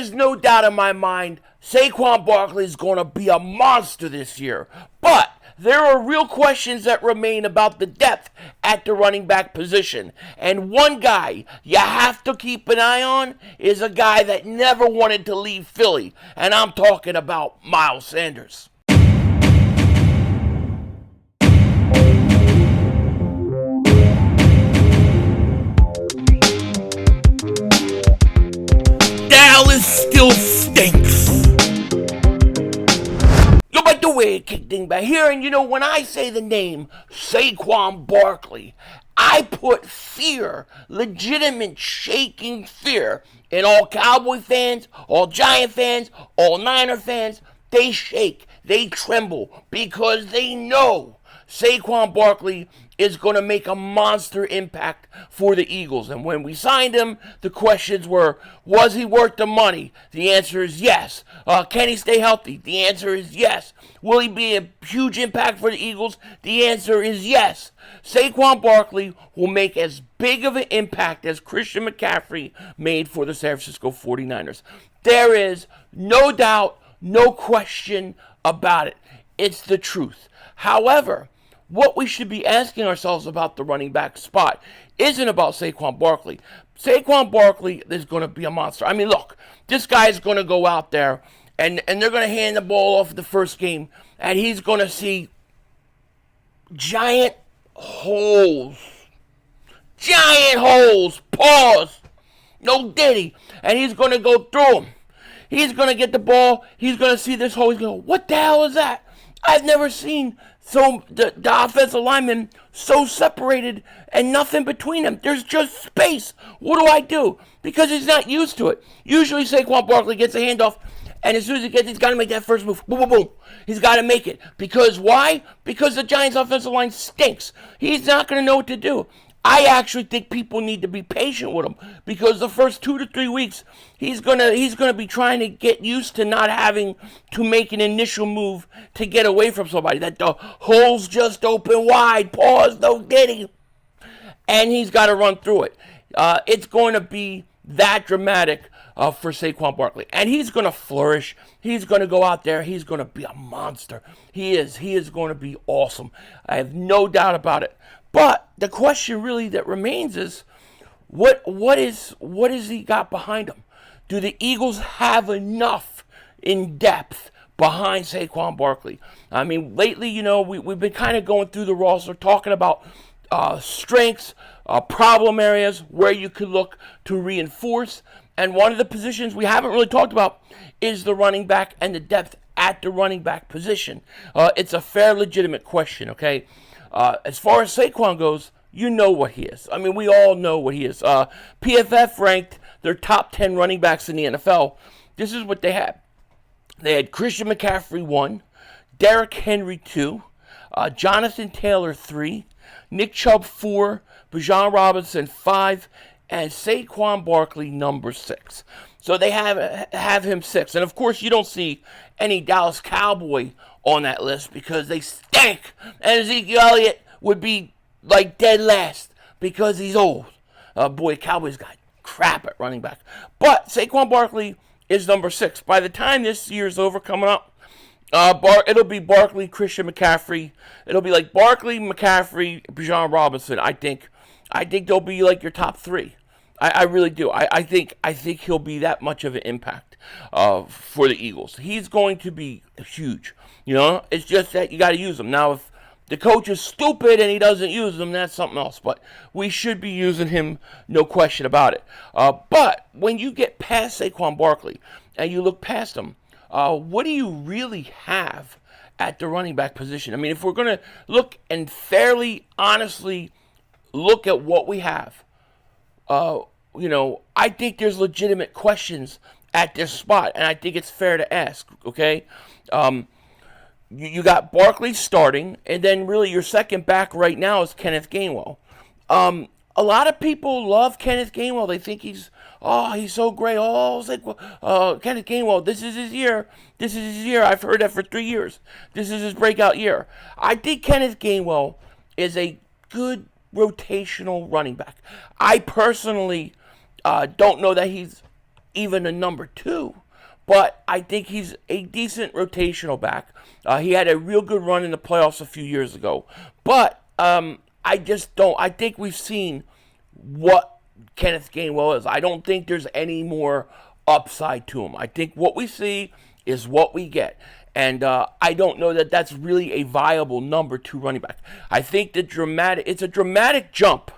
is no doubt in my mind Saquon Barkley is going to be a monster this year. But there are real questions that remain about the depth at the running back position. And one guy you have to keep an eye on is a guy that never wanted to leave Philly. And I'm talking about Miles Sanders. Dallas still stinks. Yo, but the way it kicked Dingbat here, and when I say the name Saquon Barkley, I put fear, legitimate shaking fear, in all Cowboy fans, all Giant fans, all Niner fans. They shake, they tremble, because they know Saquon Barkley is going to make a monster impact for the Eagles. And when we signed him, the questions were, was he worth the money? The answer is yes. Can he stay healthy? The answer is yes. Will he be a huge impact for the Eagles? The answer is yes. Saquon Barkley will make as big of an impact as Christian McCaffrey made for the San Francisco 49ers. There is no doubt, no question about it. It's the truth. However, what we should be asking ourselves about the running back spot isn't about Saquon Barkley. Saquon Barkley is going to be a monster. I mean, look, this guy is going to go out there, and they're going to hand the ball off the first game, and he's going to see giant holes. Giant holes. Pause. No diddy. And he's going to go through them. He's going to get the ball. He's going to see this hole. He's going to go, what the hell is that? I've never seen the offensive linemen so separated and nothing between them. There's just space. What do I do? Because he's not used to it. Usually Saquon Barkley gets a handoff, and as soon as he gets it, he's got to make that first move. Boom, boom, boom. He's got to make it. Because why? Because the Giants' offensive line stinks. He's not going to know what to do. I actually think people need to be patient with him, because the first 2 to 3 weeks he's gonna be trying to get used to not having to make an initial move to get away from somebody. That the hole's just open wide. Pause. No getting. And he's got to run through it. It's going to be that dramatic for Saquon Barkley, and he's going to flourish. He's going to go out there. He's going to be a monster. He is. He is going to be awesome. I have no doubt about it. But the question really that remains is, what is he got behind him? Do the Eagles have enough in depth behind Saquon Barkley? I mean, lately, we've been kind of going through the roster, talking about strengths, problem areas where you could look to reinforce. And one of the positions we haven't really talked about is the running back and the depth at the running back position. It's a fair, legitimate question, okay? As far as Saquon goes, you know what he is. I mean, we all know what he is. PFF ranked their top 10 running backs in the NFL. This is what they had. They had Christian McCaffrey 1, Derrick Henry 2, Jonathan Taylor 3, Nick Chubb 4, Bijan Robinson 5, and Saquon Barkley number 6. So they have him 6. And of course, you don't see any Dallas Cowboy on that list because they stink. And Ezekiel Elliott would be like dead last because he's old. Boy, Cowboys got crap at running back. But Saquon Barkley is number 6. By the time this year's over coming up, it'll be Barkley, Christian McCaffrey. It'll be like Barkley, McCaffrey, Bijan Robinson. I think they'll be like your top 3. I really do. I think he'll be that much of an impact for the Eagles. He's going to be huge. It's just that you got to use him. Now, if the coach is stupid and he doesn't use him, that's something else. But we should be using him, no question about it. But when you get past Saquon Barkley and you look past him, what do you really have at the running back position? I mean, if we're going to look and fairly, honestly look at what we have, I think there's legitimate questions at this spot, and I think it's fair to ask, okay? You got Barkley starting, and then really your second back right now is Kenneth Gainwell. A lot of people love Kenneth Gainwell. They think he's so great. It's like, Kenneth Gainwell, this is his year. This is his year. I've heard that for 3 years. This is his breakout year. I think Kenneth Gainwell is a good rotational running back. I personally don't know that he's even a number 2. But I think he's a decent rotational back. He had a real good run in the playoffs a few years ago. But I just don't. I think we've seen what Kenneth Gainwell is. I don't think there's any more upside to him. I think what we see is what we get. And I don't know that that's really a viable number 2 running back. I think it's a dramatic jump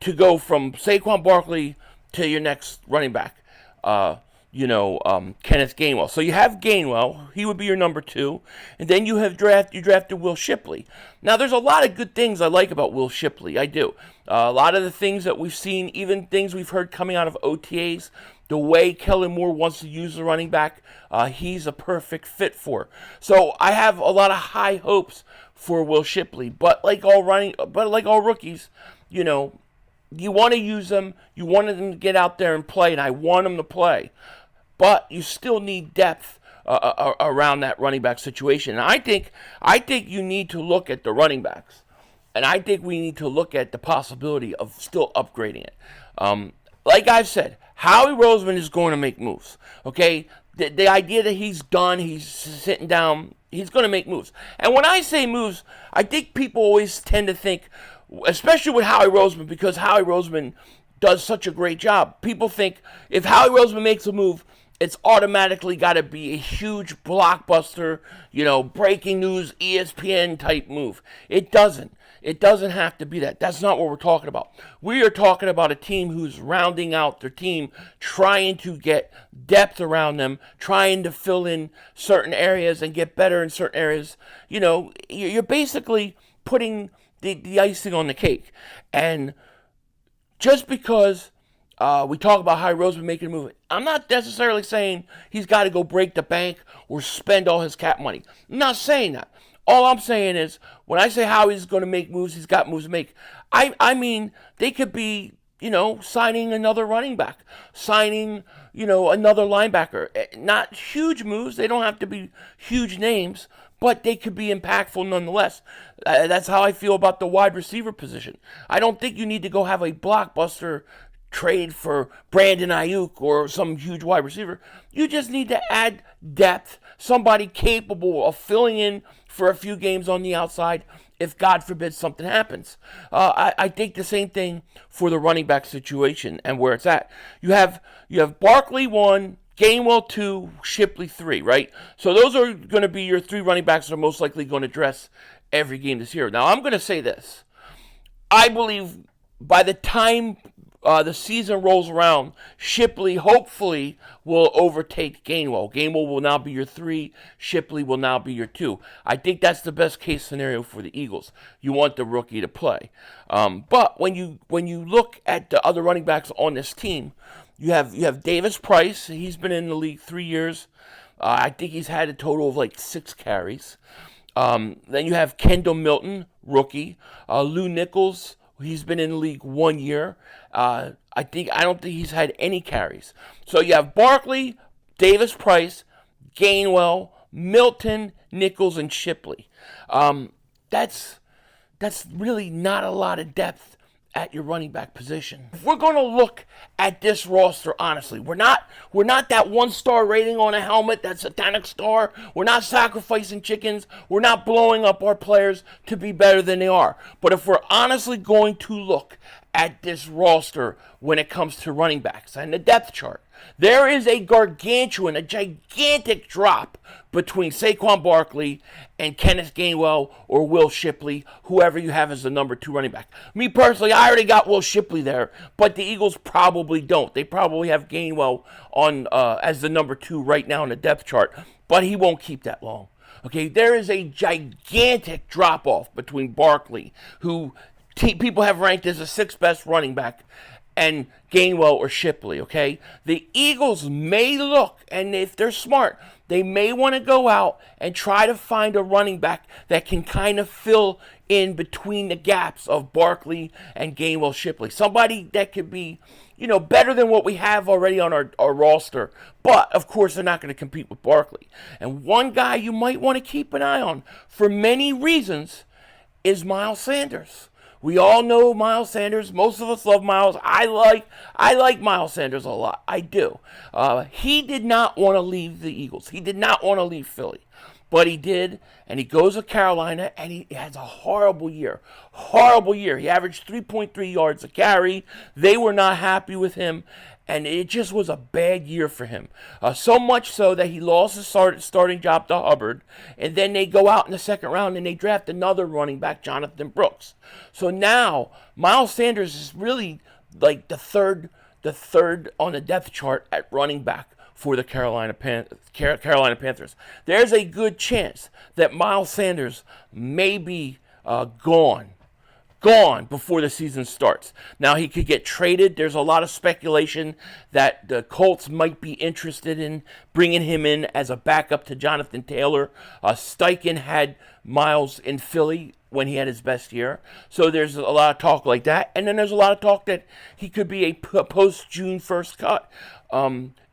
to go from Saquon Barkley to your next running back. Kenneth Gainwell. So you have Gainwell. He would be your number 2. And then you drafted Will Shipley. Now, there's a lot of good things I like about Will Shipley. I do. A lot of the things that we've seen, even things we've heard coming out of OTAs, the way Kellen Moore wants to use the running back, he's a perfect fit for. So I have a lot of high hopes for Will Shipley. But like all rookies, you want to use them. You want them to get out there and play, and I want them to play. But you still need depth around that running back situation. And I think you need to look at the running backs. And I think we need to look at the possibility of still upgrading it. Like I've said, Howie Roseman is going to make moves. Okay? The idea that he's done, he's sitting down, he's going to make moves. And when I say moves, I think people always tend to think, especially with Howie Roseman, because Howie Roseman does such a great job. People think if Howie Roseman makes a move, it's automatically got to be a huge blockbuster, breaking news, ESPN type move. It doesn't. It doesn't have to be that. That's not what we're talking about. We are talking about a team who's rounding out their team, trying to get depth around them, trying to fill in certain areas and get better in certain areas. You're basically putting the icing on the cake. And just because we talk about Howie Roseman making a move, I'm not necessarily saying he's got to go break the bank or spend all his cap money. I'm not saying that. All I'm saying is, when I say Howie's going to make moves, he's got moves to make. I mean, they could be, signing another running back, signing, another linebacker. Not huge moves. They don't have to be huge names, but they could be impactful nonetheless. That's how I feel about the wide receiver position. I don't think you need to go have a blockbuster trade for Brandon Ayuk or some huge wide receiver. You just need to add depth, somebody capable of filling in for a few games on the outside if, God forbid, something happens. I think the same thing for the running back situation and where it's at. You have Barkley 1, Gainwell 2, Shipley 3, right? So those are going to be your 3 running backs that are most likely going to dress every game this year. Now, I'm going to say this. I believe by the time the season rolls around, Shipley hopefully will overtake Gainwell. Gainwell will now be your 3. Shipley will now be your 2. I think that's the best case scenario for the Eagles. You want the rookie to play. But when you look at the other running backs on this team, you have Davis Price. He's been in the league 3 years. I think he's had a total of like 6 carries. Then you have Kendall Milton, rookie. Lou Nichols. He's been in the league 1 year. I don't think he's had any carries. So you have Barkley, Davis Price, Gainwell, Milton, Nichols, and Shipley. That's really not a lot of depth at your running back position. If we're going to look at this roster honestly, we're not that 1-star rating on a helmet, that satanic star. We're not sacrificing chickens. We're not blowing up our players to be better than they are. But if we're honestly going to look at this roster when it comes to running backs and the depth chart, there is a gigantic drop between Saquon Barkley and Kenneth Gainwell or Will Shipley, whoever you have as the number 2 running back. Me personally, I already got Will Shipley there, but the Eagles probably don't. They probably have Gainwell on as the number 2 right now in the depth chart, but he won't keep that long. Okay, there is a gigantic drop-off between Barkley, who people have ranked as the 6th best running back, and Gainwell or Shipley, okay? The Eagles may look, and if they're smart, they may want to go out and try to find a running back that can kind of fill in between the gaps of Barkley and Gainwell Shipley. Somebody that could be, better than what we have already on our roster. But, of course, they're not going to compete with Barkley. And one guy you might want to keep an eye on, for many reasons, is Miles Sanders. We all know Miles Sanders. Most of us love Miles. I like Miles Sanders a lot. I do. He did not want to leave the Eagles. He did not want to leave Philly. But he did, and he goes to Carolina, and he has a horrible year. Horrible year. He averaged 3.3 yards a carry. They were not happy with him, and it just was a bad year for him. So much so that he lost his starting job to Hubbard, and then they go out in the second round, and they draft another running back, Jonathan Brooks. So now, Miles Sanders is really like the third on the depth chart at running back for the Carolina Panthers. There's a good chance that Miles Sanders may be gone before the season starts. Now, he could get traded. There's a lot of speculation that the Colts might be interested in bringing him in as a backup to Jonathan Taylor. Steichen had Miles in Philly when he had his best year. So there's a lot of talk like that. And then there's a lot of talk that he could be a post-June 1st cut.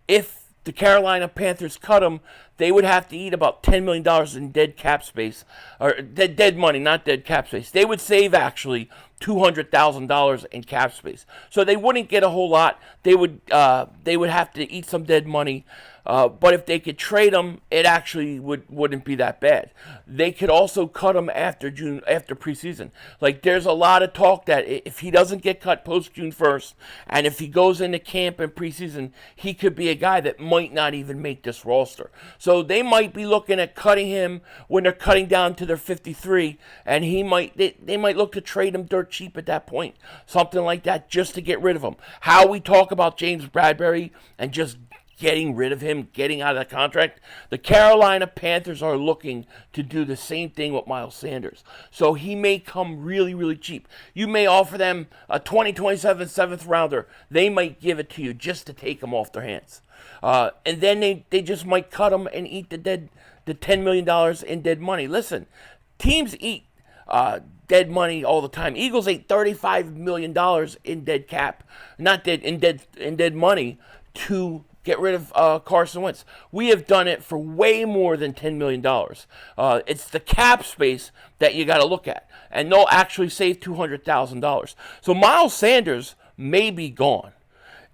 If the Carolina Panthers cut him, they would have to eat about $10 million in dead cap space, or dead money, not dead cap space. They would save actually $200,000 in cap space. So they wouldn't get a whole lot. They would have to eat some dead money. But if they could trade him, it actually wouldn't be that bad. They could also cut him after preseason. Like, there's a lot of talk that if he doesn't get cut post June 1st, and if he goes into camp and preseason, he could be a guy that might not even make this roster. So they might be looking at cutting him when they're cutting down to their 53, and they might look to trade him dirt cheap at that point. Something like that, just to get rid of him. How we talk about James Bradbury and just getting rid of him, getting out of that contract, the Carolina Panthers are looking to do the same thing with Miles Sanders. So he may come really, really cheap. You may offer them a 2027 7th rounder. They might give it to you just to take him off their hands. And then they just might cut him and eat the $10 million in dead money. Listen, teams eat dead money all the time. Eagles ate $35 million in dead cap, not dead, in dead money to get rid of Carson Wentz. We have done it for way more than $10 million. It's the cap space that you got to look at. And they'll actually save $200,000. So Miles Sanders may be gone.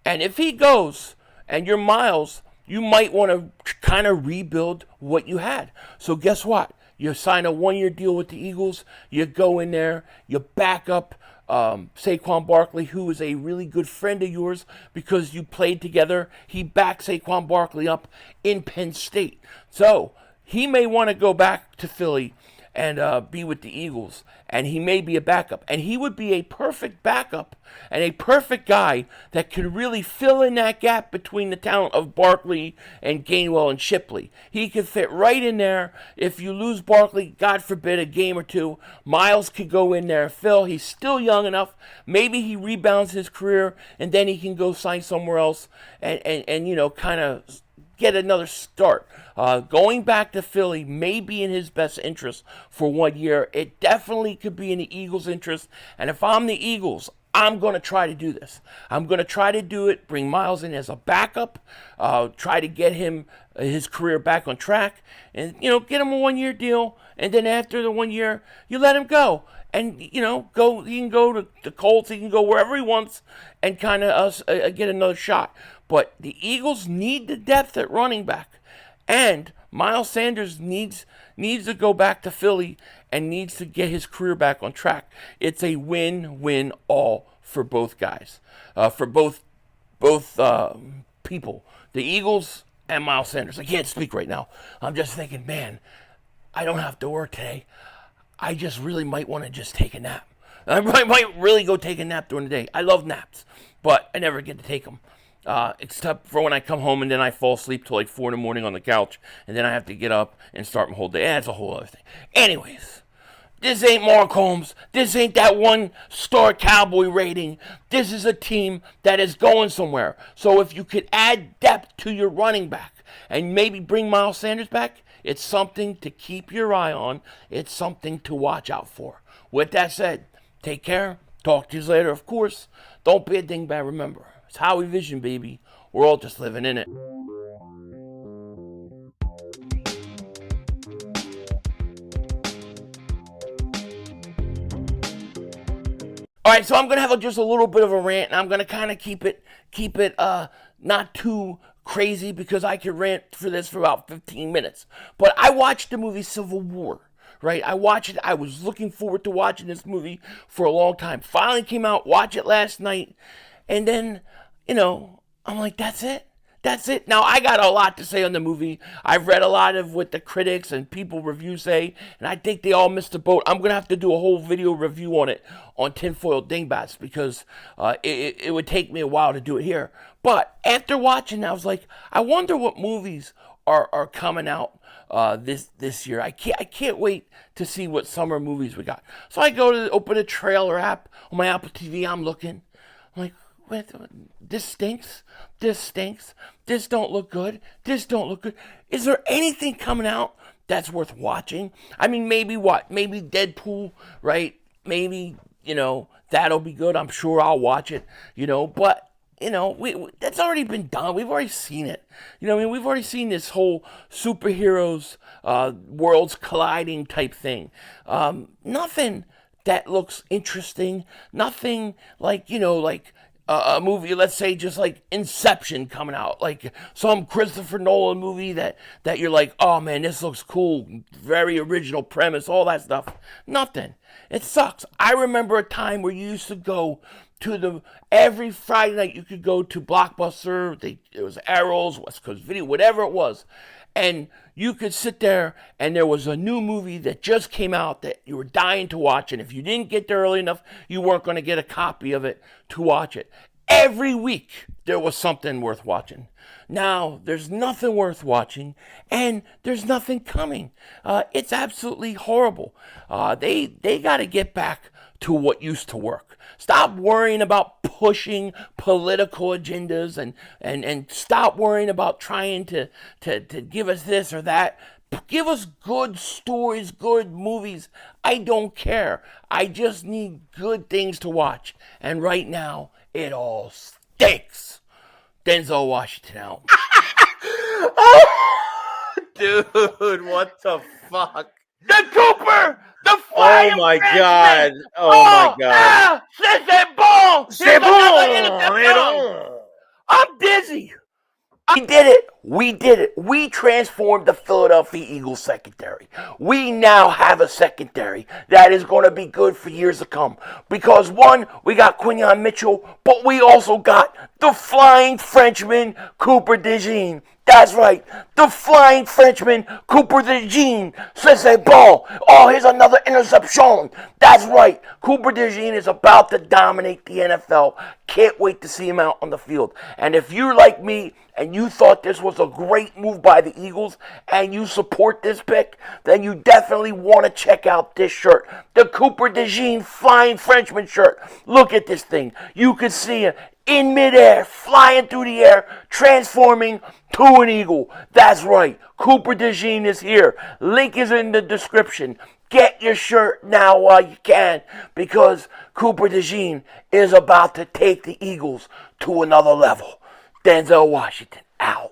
And if he goes, and you're Miles, you might want to kind of rebuild what you had. So guess what? You sign a 1-year deal with the Eagles. You go in there. You back up Saquon Barkley, who is a really good friend of yours because you played together. He backed Saquon Barkley up in Penn State. So he may want to go back to Philly and be with the Eagles, and he may be a backup. And he would be a perfect backup and a perfect guy that could really fill in that gap between the talent of Barkley and Gainwell and Shipley. He could fit right in there. If you lose Barkley, God forbid, a game or two, Miles could go in there. Phil, he's still young enough. Maybe he rebounds his career, and then he can go sign somewhere else and you know, kind of get another start. Going back to Philly may be in his best interest for 1 year. It definitely could be in the Eagles' interest. And if I'm the Eagles, I'm going to try to do this. I'm going to try to do it, bring Miles in as a backup, try to get him his career back on track, and, you know, get him a 1-year deal. And then after the 1 year, you let him go. And, you know, he can go to the Colts, he can go wherever he wants and kind of get another shot. But the Eagles need the depth at running back. And Miles Sanders needs to go back to Philly and needs to get his career back on track. It's a win-win all for both guys, for both people, the Eagles and Miles Sanders. I can't speak right now. I'm just thinking, man, I don't have to work today. I just really might want to just take a nap. I might really go take a nap during the day. I love naps, but I never get to take them. Except for when I come home and then I fall asleep till like 4 in the morning on the couch, and then I have to get up and start my whole day. That's a whole other thing. Anyways, this ain't Mark Holmes. This ain't that 1-star Cowboy rating. This is a team that is going somewhere. So if you could add depth to your running back and maybe bring Miles Sanders back, it's something to keep your eye on. It's something to watch out for. With that said, take care. Talk to you later, of course. Don't be a dingbat, remember. It's Howie Vision, baby. We're all just living in it. right, so I'm gonna have just a little bit of a rant, and I'm gonna kind of keep it not too crazy because I could rant for this for about 15 minutes. But I watched the movie Civil War. Right, I watched it. I was looking forward to watching this movie for a long time. Finally came out, watched it last night, and then, I'm like, that's it. That's it. Now, I got a lot to say on the movie. I've read a lot of what the critics and people reviews say, and I think they all missed the boat. I'm going to have to do a whole video review on it on Tinfoil Dingbats because it would take me a while to do it here. But after watching, I was like, I wonder what movies are coming out this year. I can't wait to see what summer movies we got. So I go to open a trailer app on my Apple TV. I'm looking. I'm like, wait, this stinks. This stinks. This don't look good. This don't look good. Is there anything coming out that's worth watching? I mean, maybe what? Maybe Deadpool, right? Maybe, that'll be good. I'm sure I'll watch it, but that's already been done. We've already seen it. We've already seen this whole superheroes, worlds colliding type thing. Nothing that looks interesting. Nothing like, a movie, let's say just like Inception coming out, like some Christopher Nolan movie that you're like, oh man, this looks cool, very original premise, all that stuff. Nothing. It sucks. I remember a time where you used to go to every Friday night you could go to Blockbuster, it was Arrows, West Coast Video, whatever it was, and you could sit there and there was a new movie that just came out that you were dying to watch, and if you didn't get there early enough, you weren't going to get a copy of it to watch it. Every week there was something worth watching. Now there's nothing worth watching, and there's nothing coming. It's absolutely horrible. They got to get back to what used to work. Stop worrying about pushing political agendas and stop worrying about trying to give us this or that. Give us good stories, good movies. I don't care. I just need good things to watch. And right now, it all stinks. Denzel Washington out. Dude, what the fuck? The Cooper! The flying Oh my Frenchman! god! Oh my god! C'est bon! C'est bon! I'm dizzy. We did it. We transformed the Philadelphia Eagles secondary. We now have a secondary that is going to be good for years to come. Because one, we got Quinyon Mitchell, but we also got the flying Frenchman, Cooper DeJean. That's right. The flying Frenchman, Cooper DeJean. C'est bon. Oh, here's another interception. That's right. Cooper DeJean is about to dominate the NFL. Can't wait to see him out on the field. And if you're like me and you thought this was a great move by the Eagles and you support this pick, then you definitely want to check out this shirt. The Cooper DeJean Flying Frenchman shirt. Look at this thing. You can see it in midair, flying through the air, transforming to an eagle. That's right. Cooper DeJean is here. Link is in the description. Get your shirt now while you can, because Cooper DeJean is about to take the Eagles to another level. Denzel Washington out.